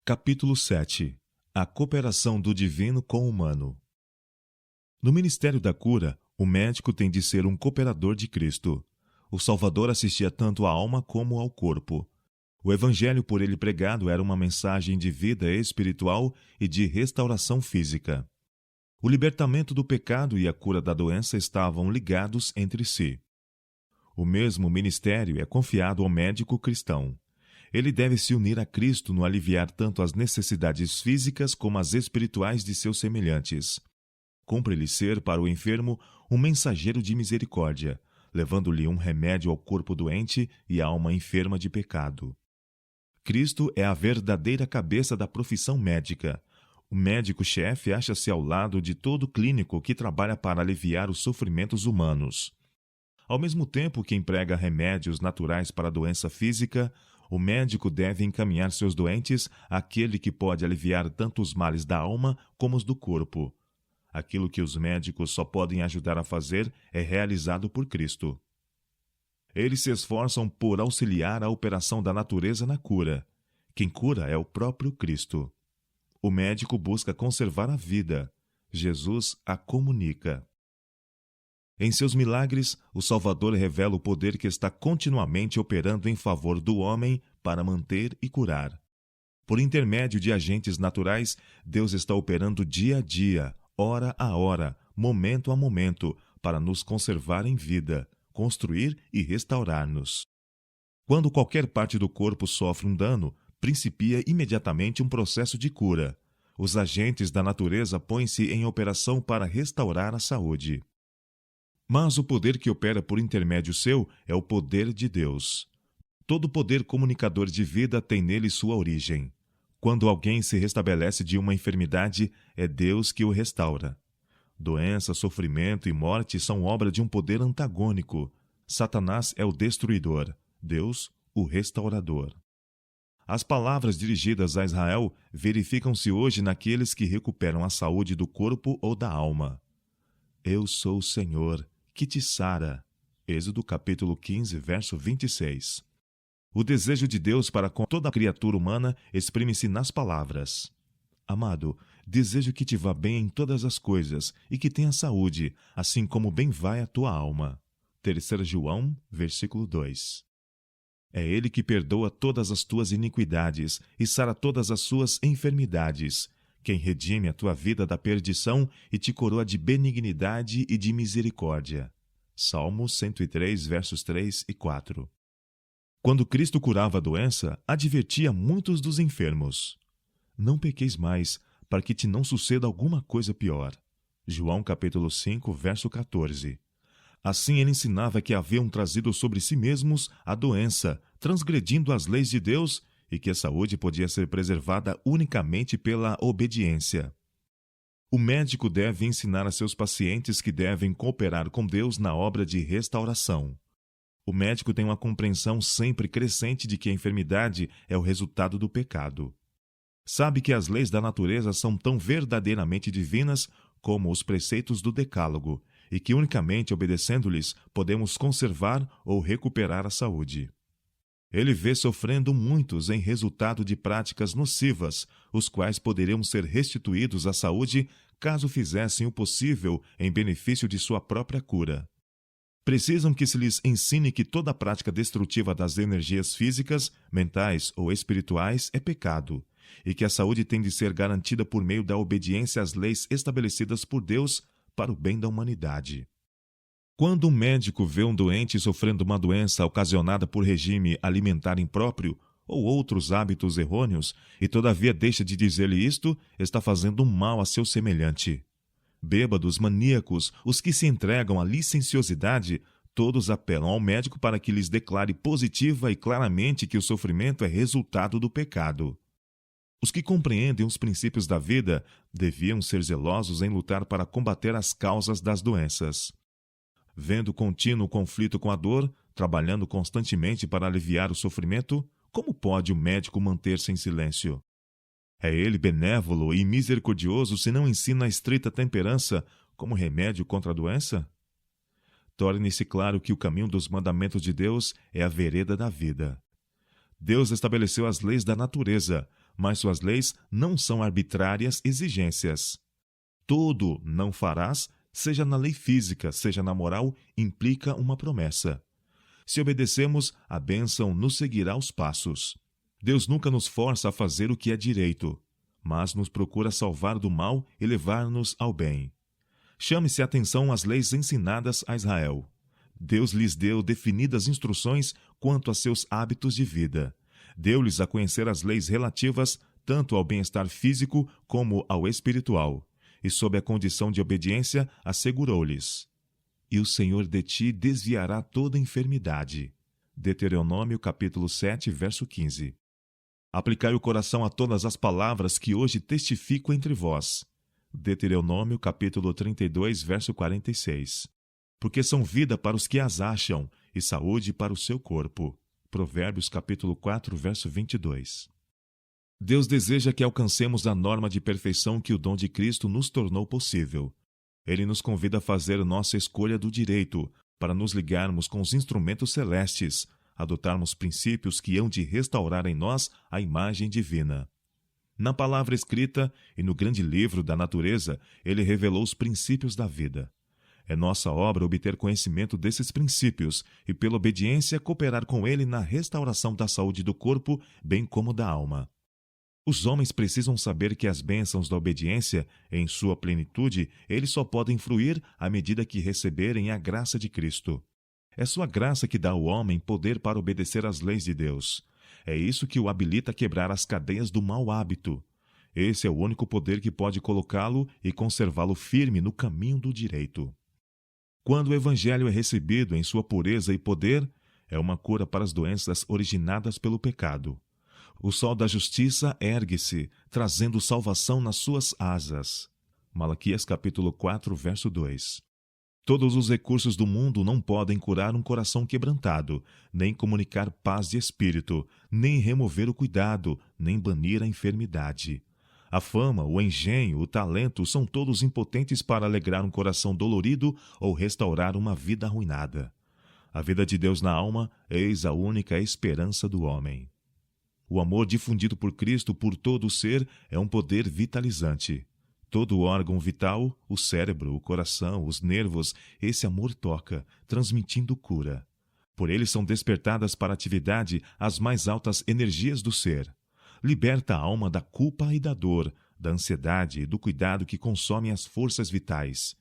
Capítulo 7. A cooperação do divino com o humano. No ministério da cura, o médico tem de ser um cooperador de Cristo. O Salvador assistia tanto à alma como ao corpo. O evangelho por ele pregado era uma mensagem de vida espiritual e de restauração física. O libertamento do pecado e a cura da doença estavam ligados entre si. O mesmo ministério é confiado ao médico cristão. Ele deve se unir a Cristo no aliviar tanto as necessidades físicas como as espirituais de seus semelhantes. Cumpre-lhe ser, para o enfermo, um mensageiro de misericórdia, levando-lhe um remédio ao corpo doente e à alma enferma de pecado. Cristo é a verdadeira cabeça da profissão médica. O médico-chefe acha-se ao lado de todo clínico que trabalha para aliviar os sofrimentos humanos. Ao mesmo tempo que emprega remédios naturais para a doença física, o médico deve encaminhar seus doentes àquele que pode aliviar tanto os males da alma como os do corpo. Aquilo que os médicos só podem ajudar a fazer é realizado por Cristo. Eles se esforçam por auxiliar a operação da natureza na cura. Quem cura é o próprio Cristo. O médico busca conservar a vida. Jesus a comunica. Em seus milagres, o Salvador revela o poder que está continuamente operando em favor do homem para manter e curar. Por intermédio de agentes naturais, Deus está operando dia a dia, hora a hora, momento a momento, para nos conservar em vida, construir e restaurar-nos. Quando qualquer parte do corpo sofre um dano, principia imediatamente um processo de cura. Os agentes da natureza põem-se em operação para restaurar a saúde. Mas o poder que opera por intermédio seu é o poder de Deus. Todo poder comunicador de vida tem nele sua origem. Quando alguém se restabelece de uma enfermidade, é Deus que o restaura. Doença, sofrimento e morte são obra de um poder antagônico. Satanás é o destruidor, Deus o restaurador. As palavras dirigidas a Israel verificam-se hoje naqueles que recuperam a saúde do corpo ou da alma. Eu sou o Senhor, que te sara. Êxodo capítulo 15, verso 26. O desejo de Deus para com toda a criatura humana exprime-se nas palavras. Amado, desejo que te vá bem em todas as coisas e que tenha saúde, assim como bem vai a tua alma. 3 João, versículo 2. É Ele que perdoa todas as tuas iniquidades e sara todas as suas enfermidades, quem redime a tua vida da perdição e te coroa de benignidade e de misericórdia. Salmo 103, versos 3 e 4. Quando Cristo curava a doença, advertia muitos dos enfermos. Não pequeis mais, para que te não suceda alguma coisa pior. João capítulo 5, verso 14. Assim ele ensinava que haviam trazido sobre si mesmos a doença, transgredindo as leis de Deus, e que a saúde podia ser preservada unicamente pela obediência. O médico deve ensinar a seus pacientes que devem cooperar com Deus na obra de restauração. O médico tem uma compreensão sempre crescente de que a enfermidade é o resultado do pecado. Sabe que as leis da natureza são tão verdadeiramente divinas como os preceitos do Decálogo, e que unicamente obedecendo-lhes podemos conservar ou recuperar a saúde. Ele vê sofrendo muitos em resultado de práticas nocivas, os quais poderiam ser restituídos à saúde caso fizessem o possível em benefício de sua própria cura. Precisam que se lhes ensine que toda prática destrutiva das energias físicas, mentais ou espirituais é pecado, e que a saúde tem de ser garantida por meio da obediência às leis estabelecidas por Deus para o bem da humanidade. Quando um médico vê um doente sofrendo uma doença ocasionada por regime alimentar impróprio ou outros hábitos errôneos, e todavia deixa de dizer-lhe isto, está fazendo um mal a seu semelhante. Bêbados, maníacos, os que se entregam à licenciosidade, todos apelam ao médico para que lhes declare positiva e claramente que o sofrimento é resultado do pecado. Os que compreendem os princípios da vida deviam ser zelosos em lutar para combater as causas das doenças. Vendo contínuo conflito com a dor, trabalhando constantemente para aliviar o sofrimento, como pode o médico manter-se em silêncio? É ele benévolo e misericordioso se não ensina a estrita temperança como remédio contra a doença? Torne-se claro que o caminho dos mandamentos de Deus é a vereda da vida. Deus estabeleceu as leis da natureza, mas suas leis não são arbitrárias exigências. Todo não farás, seja na lei física, seja na moral, implica uma promessa. Se obedecemos, a bênção nos seguirá aos passos. Deus nunca nos força a fazer o que é direito, mas nos procura salvar do mal e levar-nos ao bem. Chame-se a atenção às leis ensinadas a Israel. Deus lhes deu definidas instruções quanto a seus hábitos de vida. Deu-lhes a conhecer as leis relativas tanto ao bem-estar físico como ao espiritual, e sob a condição de obediência assegurou-lhes: e o Senhor de ti desviará toda enfermidade. Deuteronômio capítulo 7, verso 15. Aplicai o coração a todas as palavras que hoje testifico entre vós. Deuteronômio capítulo 32, verso 46. Porque são vida para os que as acham e saúde para o seu corpo. Provérbios capítulo 4, verso 22. Deus deseja que alcancemos a norma de perfeição que o dom de Cristo nos tornou possível. Ele nos convida a fazer nossa escolha do direito, para nos ligarmos com os instrumentos celestes, adotarmos princípios que hão de restaurar em nós a imagem divina. Na palavra escrita e no grande livro da natureza, ele revelou os princípios da vida. É nossa obra obter conhecimento desses princípios e, pela obediência, cooperar com ele na restauração da saúde do corpo, bem como da alma. Os homens precisam saber que as bênçãos da obediência, em sua plenitude, eles só podem fruir à medida que receberem a graça de Cristo. É sua graça que dá ao homem poder para obedecer às leis de Deus. É isso que o habilita a quebrar as cadeias do mau hábito. Esse é o único poder que pode colocá-lo e conservá-lo firme no caminho do direito. Quando o Evangelho é recebido em sua pureza e poder, é uma cura para as doenças originadas pelo pecado. O sol da justiça ergue-se, trazendo salvação nas suas asas. Malaquias capítulo 4, verso 2. Todos os recursos do mundo não podem curar um coração quebrantado, nem comunicar paz de espírito, nem remover o cuidado, nem banir a enfermidade. A fama, o engenho, o talento são todos impotentes para alegrar um coração dolorido ou restaurar uma vida arruinada. A vida de Deus na alma, eis a única esperança do homem. O amor difundido por Cristo por todo o ser é um poder vitalizante. Todo órgão vital, o cérebro, o coração, os nervos, esse amor toca, transmitindo cura. Por ele são despertadas para a atividade as mais altas energias do ser. Liberta a alma da culpa e da dor, da ansiedade e do cuidado que consomem as forças vitais.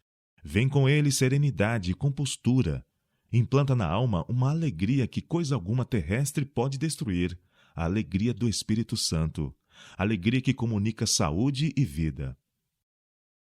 Vem com ele serenidade e compostura. Implanta na alma uma alegria que coisa alguma terrestre pode destruir. A alegria do Espírito Santo, alegria que comunica saúde e vida.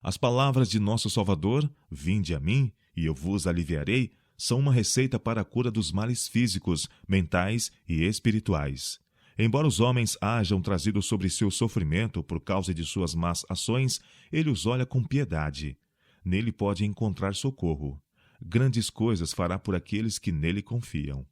As palavras de nosso Salvador, vinde a mim, e eu vos aliviarei, são uma receita para a cura dos males físicos, mentais e espirituais. Embora os homens hajam trazido sobre seu sofrimento por causa de suas más ações, ele os olha com piedade. Nele pode encontrar socorro. Grandes coisas fará por aqueles que nele confiam.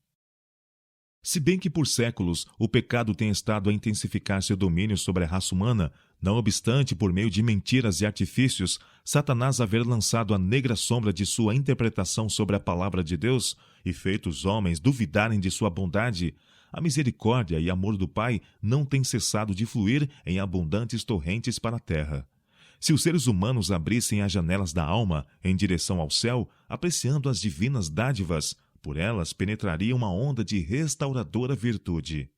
Se bem que por séculos o pecado tem estado a intensificar seu domínio sobre a raça humana, não obstante, por meio de mentiras e artifícios, Satanás haver lançado a negra sombra de sua interpretação sobre a palavra de Deus e feito os homens duvidarem de sua bondade, a misericórdia e amor do Pai não têm cessado de fluir em abundantes torrentes para a terra. Se os seres humanos abrissem as janelas da alma em direção ao céu, apreciando as divinas dádivas, por elas penetraria uma onda de restauradora virtude.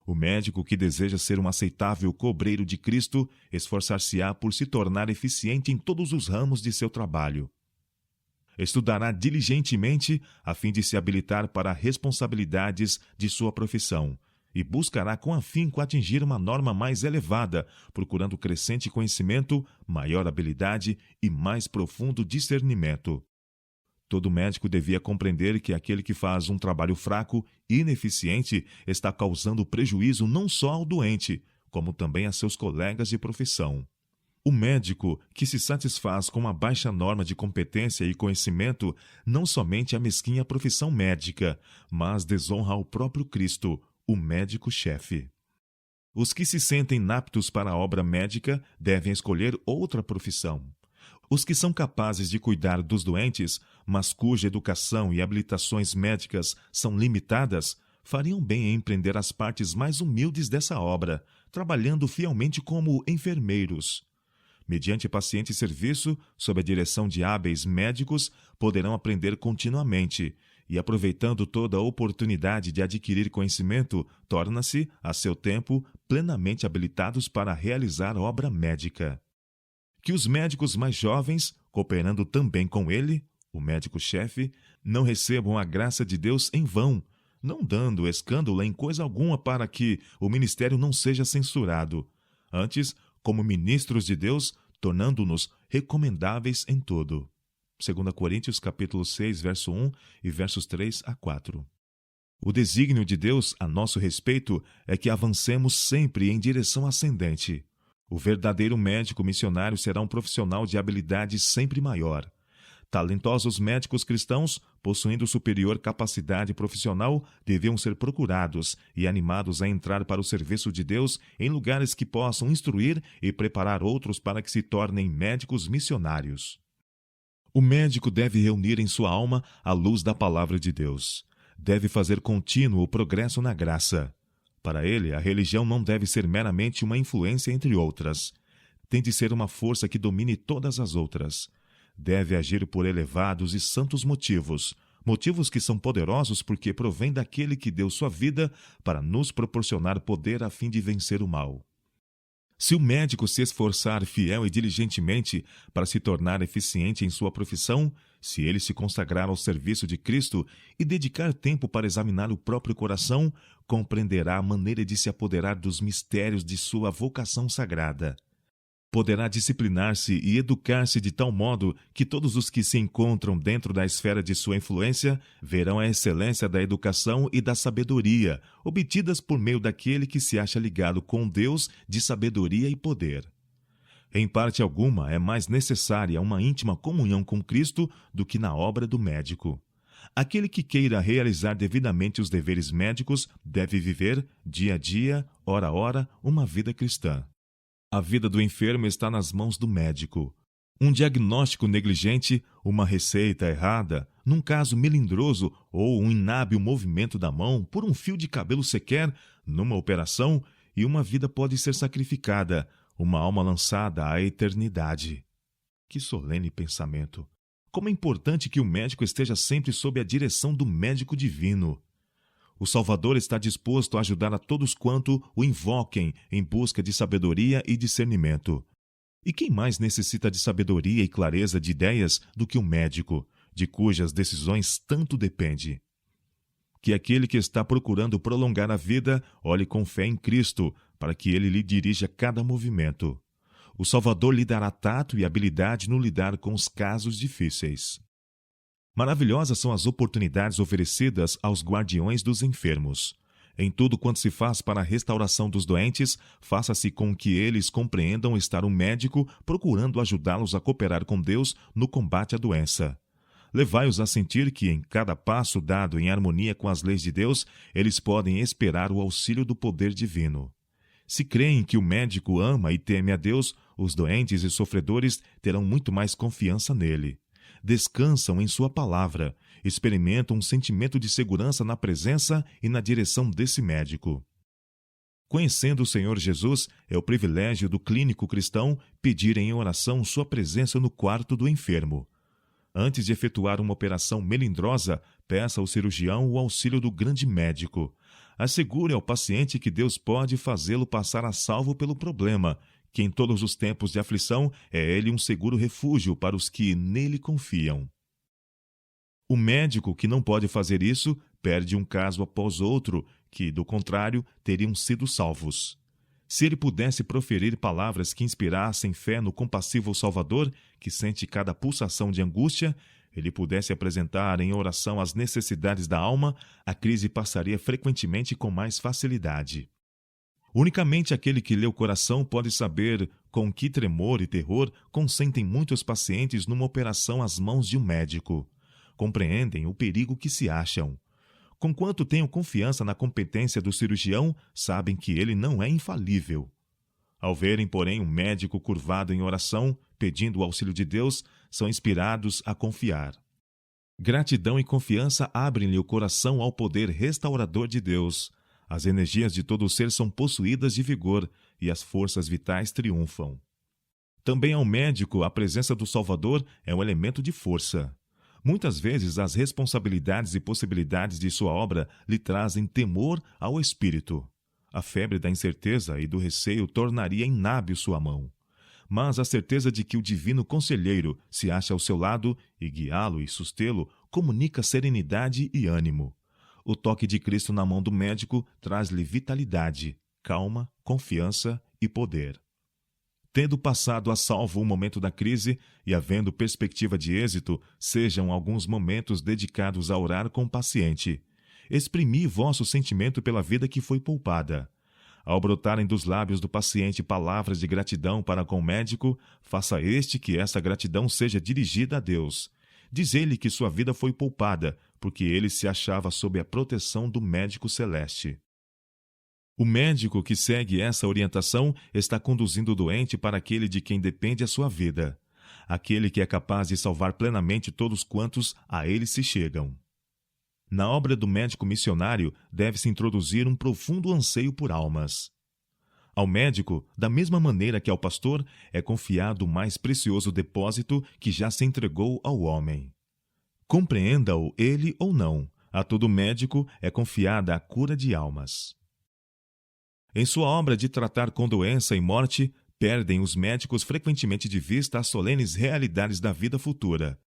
O médico que deseja ser um aceitável cobreiro de Cristo esforçar-se-á por se tornar eficiente em todos os ramos de seu trabalho. Estudará diligentemente a fim de se habilitar para responsabilidades de sua profissão e buscará com afinco atingir uma norma mais elevada, procurando crescente conhecimento, maior habilidade e mais profundo discernimento. Todo médico devia compreender que aquele que faz um trabalho fraco e ineficiente está causando prejuízo não só ao doente, como também a seus colegas de profissão. O médico que se satisfaz com uma baixa norma de competência e conhecimento não somente amesquinha a profissão médica, mas desonra ao próprio Cristo, o médico-chefe. Os que se sentem inaptos para a obra médica devem escolher outra profissão. Os que são capazes de cuidar dos doentes, mas cuja educação e habilitações médicas são limitadas, fariam bem em empreender as partes mais humildes dessa obra, trabalhando fielmente como enfermeiros. Mediante paciente serviço, sob a direção de hábeis médicos, poderão aprender continuamente e, aproveitando toda a oportunidade de adquirir conhecimento, torna-se, a seu tempo, plenamente habilitados para realizar obra médica. Que os médicos mais jovens, cooperando também com ele, o médico-chefe, não recebam a graça de Deus em vão, não dando escândalo em coisa alguma para que o ministério não seja censurado. Antes, como ministros de Deus, tornando-nos recomendáveis em tudo. 2 Coríntios capítulo 6, verso 1 e versos 3 a 4. O desígnio de Deus a nosso respeito é que avancemos sempre em direção ascendente. O verdadeiro médico missionário será um profissional de habilidade sempre maior. Talentosos médicos cristãos, possuindo superior capacidade profissional, deviam ser procurados e animados a entrar para o serviço de Deus em lugares que possam instruir e preparar outros para que se tornem médicos missionários. O médico deve reunir em sua alma a luz da palavra de Deus. Deve fazer contínuo o progresso na graça. Para ele, a religião não deve ser meramente uma influência entre outras. Tem de ser uma força que domine todas as outras. Deve agir por elevados e santos motivos, motivos que são poderosos porque provêm daquele que deu sua vida para nos proporcionar poder a fim de vencer o mal. Se o médico se esforçar fiel e diligentemente para se tornar eficiente em sua profissão, se ele se consagrar ao serviço de Cristo e dedicar tempo para examinar o próprio coração, compreenderá a maneira de se apoderar dos mistérios de sua vocação sagrada. Poderá disciplinar-se e educar-se de tal modo que todos os que se encontram dentro da esfera de sua influência verão a excelência da educação e da sabedoria, obtidas por meio daquele que se acha ligado com Deus de sabedoria e poder. Em parte alguma, é mais necessária uma íntima comunhão com Cristo do que na obra do médico. Aquele que queira realizar devidamente os deveres médicos deve viver, dia a dia, hora a hora, uma vida cristã. A vida do enfermo está nas mãos do médico. Um diagnóstico negligente, uma receita errada, num caso melindroso ou um inábil movimento da mão por um fio de cabelo sequer, numa operação, e uma vida pode ser sacrificada, uma alma lançada à eternidade. Que solene pensamento! Como é importante que o médico esteja sempre sob a direção do médico divino. O Salvador está disposto a ajudar a todos quanto o invoquem em busca de sabedoria e discernimento. E quem mais necessita de sabedoria e clareza de ideias do que um médico, de cujas decisões tanto depende? Que aquele que está procurando prolongar a vida olhe com fé em Cristo, para que ele lhe dirija cada movimento. O Salvador lhe dará tato e habilidade no lidar com os casos difíceis. Maravilhosas são as oportunidades oferecidas aos guardiões dos enfermos. Em tudo quanto se faz para a restauração dos doentes, faça-se com que eles compreendam estar um médico procurando ajudá-los a cooperar com Deus no combate à doença. Levai-os a sentir que, em cada passo dado em harmonia com as leis de Deus, eles podem esperar o auxílio do poder divino. Se creem que o médico ama e teme a Deus, os doentes e sofredores terão muito mais confiança nele. Descansam em sua palavra, experimentam um sentimento de segurança na presença e na direção desse médico. Conhecendo o Senhor Jesus, é o privilégio do clínico cristão pedir em oração sua presença no quarto do enfermo. Antes de efetuar uma operação melindrosa, peça ao cirurgião o auxílio do grande médico. Assegure ao paciente que Deus pode fazê-lo passar a salvo pelo problema, que em todos os tempos de aflição é ele um seguro refúgio para os que nele confiam. O médico que não pode fazer isso perde um caso após outro, que, do contrário, teriam sido salvos. Se ele pudesse proferir palavras que inspirassem fé no compassivo Salvador, que sente cada pulsação de angústia, ele pudesse apresentar em oração as necessidades da alma, a crise passaria frequentemente com mais facilidade. Unicamente aquele que lê o coração pode saber com que tremor e terror consentem muitos pacientes numa operação às mãos de um médico. Compreendem o perigo que se acham. Conquanto tenham confiança na competência do cirurgião, sabem que ele não é infalível. Ao verem, porém, um médico curvado em oração, pedindo o auxílio de Deus, são inspirados a confiar. Gratidão e confiança abrem-lhe o coração ao poder restaurador de Deus. As energias de todo o ser são possuídas de vigor e as forças vitais triunfam. Também ao médico, a presença do Salvador é um elemento de força. Muitas vezes, as responsabilidades e possibilidades de sua obra lhe trazem temor ao espírito. A febre da incerteza e do receio tornaria inábil sua mão. Mas a certeza de que o divino conselheiro se acha ao seu lado e guiá-lo e sustê-lo comunica serenidade e ânimo. O toque de Cristo na mão do médico traz-lhe vitalidade, calma, confiança e poder. Tendo passado a salvo o momento da crise e havendo perspectiva de êxito, sejam alguns momentos dedicados a orar com o paciente. Exprimi vosso sentimento pela vida que foi poupada. Ao brotarem dos lábios do paciente palavras de gratidão para com o médico, faça que essa gratidão seja dirigida a Deus. Diz-lhe que sua vida foi poupada, porque ele se achava sob a proteção do médico celeste. O médico que segue essa orientação está conduzindo o doente para aquele de quem depende a sua vida, aquele que é capaz de salvar plenamente todos quantos a ele se chegam. Na obra do médico missionário deve-se introduzir um profundo anseio por almas. Ao médico, da mesma maneira que ao pastor, é confiado o mais precioso depósito que já se entregou ao homem. Compreenda-o ele ou não, a todo médico é confiada a cura de almas. Em sua obra de tratar com doença e morte, perdem os médicos frequentemente de vista as solenes realidades da vida futura.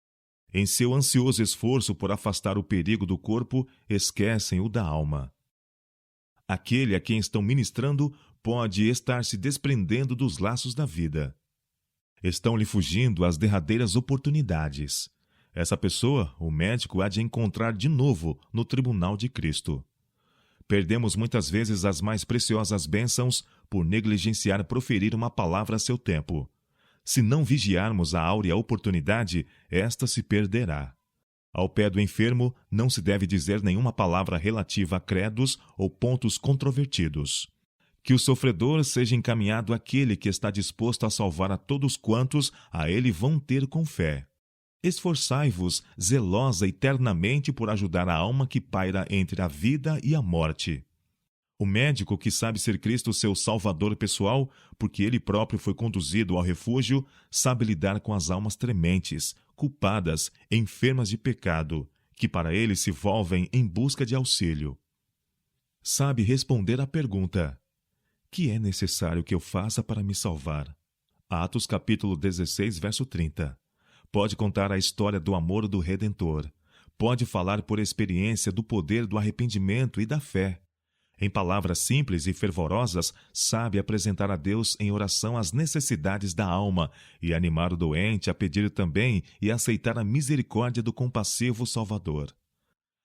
Em seu ansioso esforço por afastar o perigo do corpo, esquecem o da alma. Aquele a quem estão ministrando pode estar se desprendendo dos laços da vida. Estão-lhe fugindo as derradeiras oportunidades. Essa pessoa, o médico, há de encontrar de novo no tribunal de Cristo. Perdemos muitas vezes as mais preciosas bênçãos por negligenciar proferir uma palavra a seu tempo. Se não vigiarmos a áurea oportunidade, esta se perderá. Ao pé do enfermo, não se deve dizer nenhuma palavra relativa a credos ou pontos controvertidos. Que o sofredor seja encaminhado àquele que está disposto a salvar a todos quantos a ele vão ter com fé. Esforçai-vos zelosa e ternamente por ajudar a alma que paira entre a vida e a morte. O médico que sabe ser Cristo seu salvador pessoal, porque ele próprio foi conduzido ao refúgio, sabe lidar com as almas trementes, culpadas, enfermas de pecado, que para ele se volvem em busca de auxílio. Sabe responder à pergunta: que é necessário que eu faça para me salvar? Atos capítulo 16, verso 30. Pode contar a história do amor do Redentor. Pode falar por experiência do poder do arrependimento e da fé. Em palavras simples e fervorosas, sabe apresentar a Deus em oração as necessidades da alma e animar o doente a pedir também e aceitar a misericórdia do compassivo Salvador.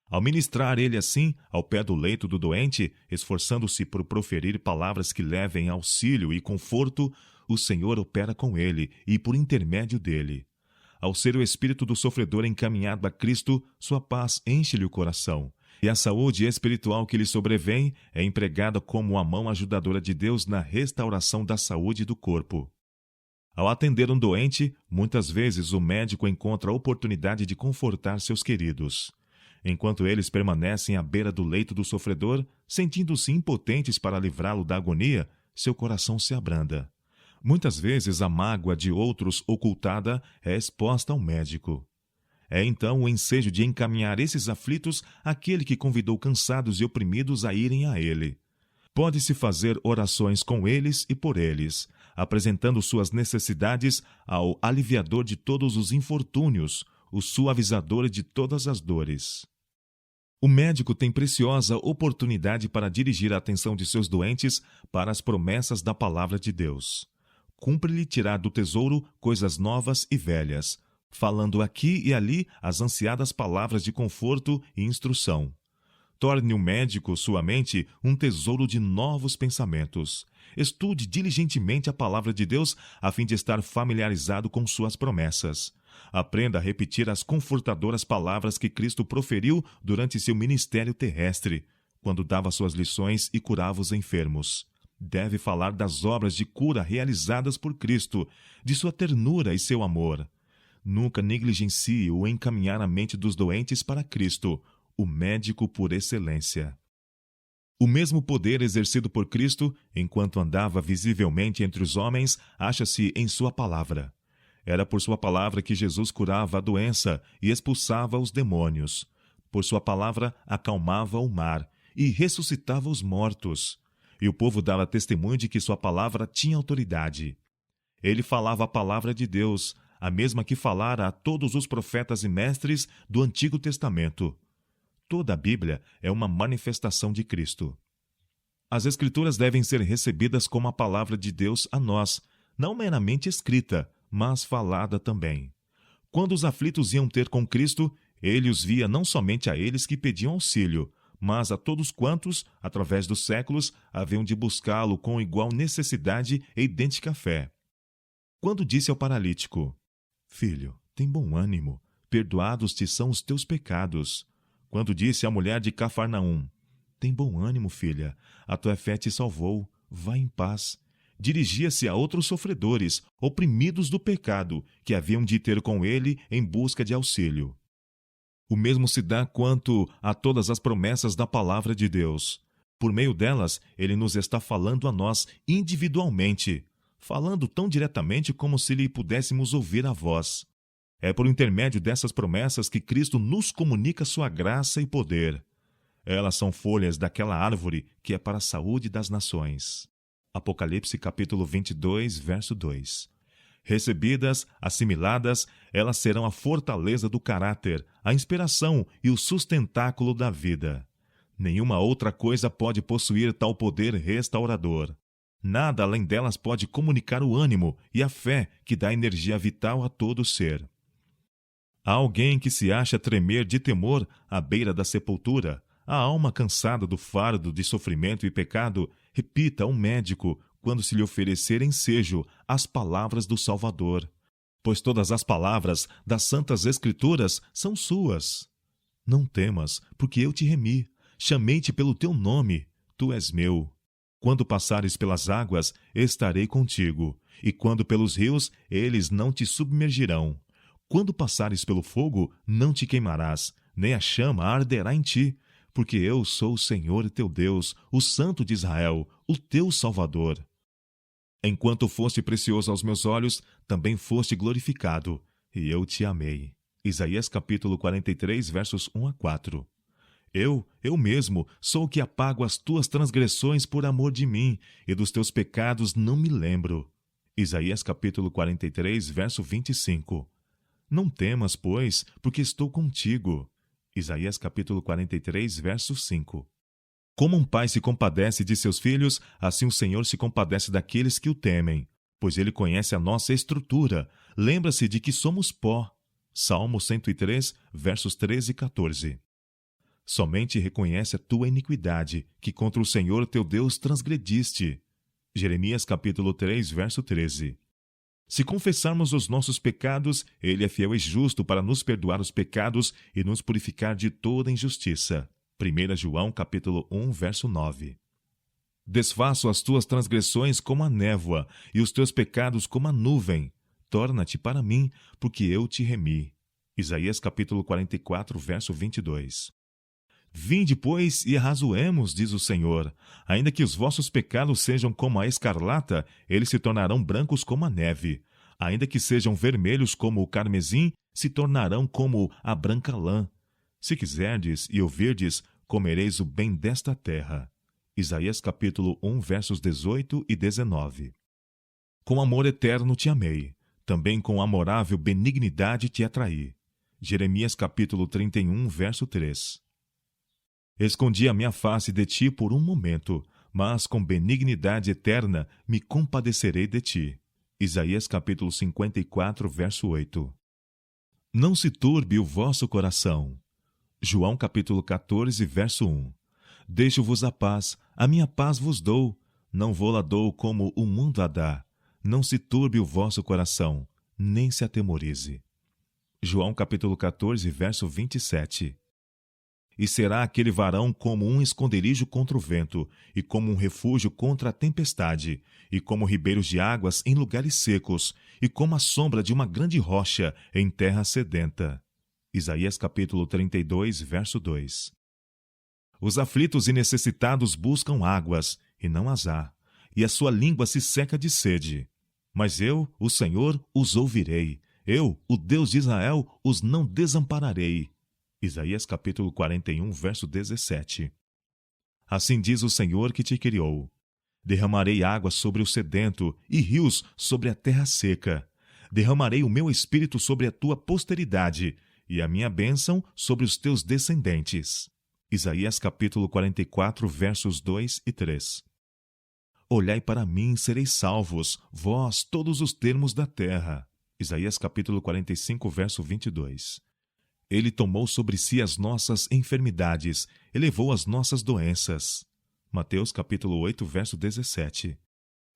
Ao ministrar ele assim, ao pé do leito do doente, esforçando-se por proferir palavras que levem auxílio e conforto, o Senhor opera com ele e por intermédio dele. Ao ser o espírito do sofredor encaminhado a Cristo, sua paz enche-lhe o coração, e a saúde espiritual que lhe sobrevém é empregada como a mão ajudadora de Deus na restauração da saúde do corpo. Ao atender um doente, muitas vezes o médico encontra a oportunidade de confortar seus queridos. Enquanto eles permanecem à beira do leito do sofredor, sentindo-se impotentes para livrá-lo da agonia, seu coração se abranda. Muitas vezes a mágoa de outros ocultada é exposta ao médico. É então o ensejo de encaminhar esses aflitos àquele que convidou cansados e oprimidos a irem a ele. Pode-se fazer orações com eles e por eles, apresentando suas necessidades ao aliviador de todos os infortúnios, o suavizador de todas as dores. O médico tem preciosa oportunidade para dirigir a atenção de seus doentes para as promessas da palavra de Deus. Cumpre-lhe tirar do tesouro coisas novas e velhas, falando aqui e ali as ansiadas palavras de conforto e instrução. Torne o médico, sua mente, um tesouro de novos pensamentos. Estude diligentemente a palavra de Deus a fim de estar familiarizado com suas promessas. Aprenda a repetir as confortadoras palavras que Cristo proferiu durante seu ministério terrestre, quando dava suas lições e curava os enfermos. Deve falar das obras de cura realizadas por Cristo, de sua ternura e seu amor. Nunca negligencie o encaminhar a mente dos doentes para Cristo, o médico por excelência. O mesmo poder exercido por Cristo, enquanto andava visivelmente entre os homens, acha-se em sua palavra. Era por sua palavra que Jesus curava a doença e expulsava os demônios. Por sua palavra acalmava o mar e ressuscitava os mortos. E o povo dava testemunho de que sua palavra tinha autoridade. Ele falava a palavra de Deus, a mesma que falara a todos os profetas e mestres do Antigo Testamento. Toda a Bíblia é uma manifestação de Cristo. As Escrituras devem ser recebidas como a palavra de Deus a nós, não meramente escrita, mas falada também. Quando os aflitos iam ter com Cristo, ele os via não somente a eles que pediam auxílio, mas a todos quantos, através dos séculos, haviam de buscá-lo com igual necessidade e idêntica fé. Quando disse ao paralítico: Filho, tem bom ânimo, perdoados te são os teus pecados. Quando disse à mulher de Cafarnaum: Tem bom ânimo, filha, a tua fé te salvou, vai em paz. Dirigia-se a outros sofredores, oprimidos do pecado, que haviam de ter com ele em busca de auxílio. O mesmo se dá quanto a todas as promessas da palavra de Deus. Por meio delas, ele nos está falando a nós individualmente, falando tão diretamente como se lhe pudéssemos ouvir a voz. É por intermédio dessas promessas que Cristo nos comunica sua graça e poder. Elas são folhas daquela árvore que é para a saúde das nações. Apocalipse capítulo 22, verso 2. Recebidas, assimiladas, elas serão a fortaleza do caráter, a inspiração e o sustentáculo da vida. Nenhuma outra coisa pode possuir tal poder restaurador. Nada além delas pode comunicar o ânimo e a fé que dá energia vital a todo o ser. Há alguém que se acha tremer de temor à beira da sepultura. A alma cansada do fardo de sofrimento e pecado, repita ao médico, quando se lhe oferecer ensejo, as palavras do Salvador. Pois todas as palavras das Santas Escrituras são suas. Não temas, porque eu te remi. Chamei-te pelo teu nome. Tu és meu. Quando passares pelas águas, estarei contigo. E quando pelos rios, eles não te submergirão. Quando passares pelo fogo, não te queimarás, nem a chama arderá em ti, porque eu sou o Senhor teu Deus, o Santo de Israel, o teu Salvador. Enquanto foste precioso aos meus olhos, também foste glorificado, e eu te amei. Isaías capítulo 43, versos 1 a 4. Eu mesmo, sou o que apago as tuas transgressões por amor de mim, e dos teus pecados não me lembro. Isaías capítulo 43, verso 25. Não temas, pois, porque estou contigo. Isaías capítulo 43, verso 5. Como um pai se compadece de seus filhos, assim o Senhor se compadece daqueles que o temem, pois ele conhece a nossa estrutura, lembra-se de que somos pó. Salmo 103, versos 13 e 14. Somente reconhece a tua iniquidade, que contra o Senhor teu Deus transgrediste. Jeremias capítulo 3, verso 13. Se confessarmos os nossos pecados, ele é fiel e justo para nos perdoar os pecados e nos purificar de toda injustiça. 1 João capítulo 1, verso 9. Desfaço as tuas transgressões como a névoa, e os teus pecados como a nuvem. Torna-te para mim, porque eu te remi. Isaías capítulo 44, verso 22. Vinde, pois, e arrazoemos, diz o Senhor. Ainda que os vossos pecados sejam como a escarlata, eles se tornarão brancos como a neve. Ainda que sejam vermelhos como o carmesim, se tornarão como a branca lã. Se quiserdes e ouvirdes, comereis o bem desta terra. Isaías capítulo 1, versos 18 e 19. Com amor eterno te amei, também com amorável benignidade te atraí. Jeremias capítulo 31, verso 3. Escondi a minha face de ti por um momento, mas com benignidade eterna me compadecerei de ti. Isaías capítulo 54, verso 8. Não se turbe o vosso coração. João capítulo 14, verso 1. Deixo-vos a minha paz vos dou, não vou-la dou como o mundo a dá. Não se turbe o vosso coração, nem se atemorize. João capítulo 14, verso 27. E será aquele varão como um esconderijo contra o vento, e como um refúgio contra a tempestade, e como ribeiros de águas em lugares secos, e como a sombra de uma grande rocha em terra sedenta. Isaías capítulo 32, verso 2. Os aflitos e necessitados buscam águas, e não as há, e a sua língua se seca de sede. Mas eu, o Senhor, os ouvirei. Eu, o Deus de Israel, os não desampararei. Isaías capítulo 41, verso 17. Assim diz o Senhor que te criou: derramarei água sobre o sedento e rios sobre a terra seca. Derramarei o meu espírito sobre a tua posteridade e a minha bênção sobre os teus descendentes. Isaías capítulo 44, versos 2 e 3. Olhai para mim, sereis salvos, vós, todos os termos da terra. Isaías capítulo 45, verso 22. Ele tomou sobre si as nossas enfermidades, elevou as nossas doenças. Mateus capítulo 8, verso 17.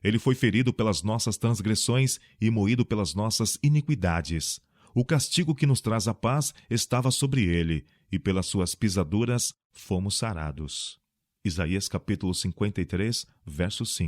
Ele foi ferido pelas nossas transgressões e moído pelas nossas iniquidades. O castigo que nos traz a paz estava sobre ele, e pelas suas pisaduras fomos sarados. Isaías capítulo 53, verso 5.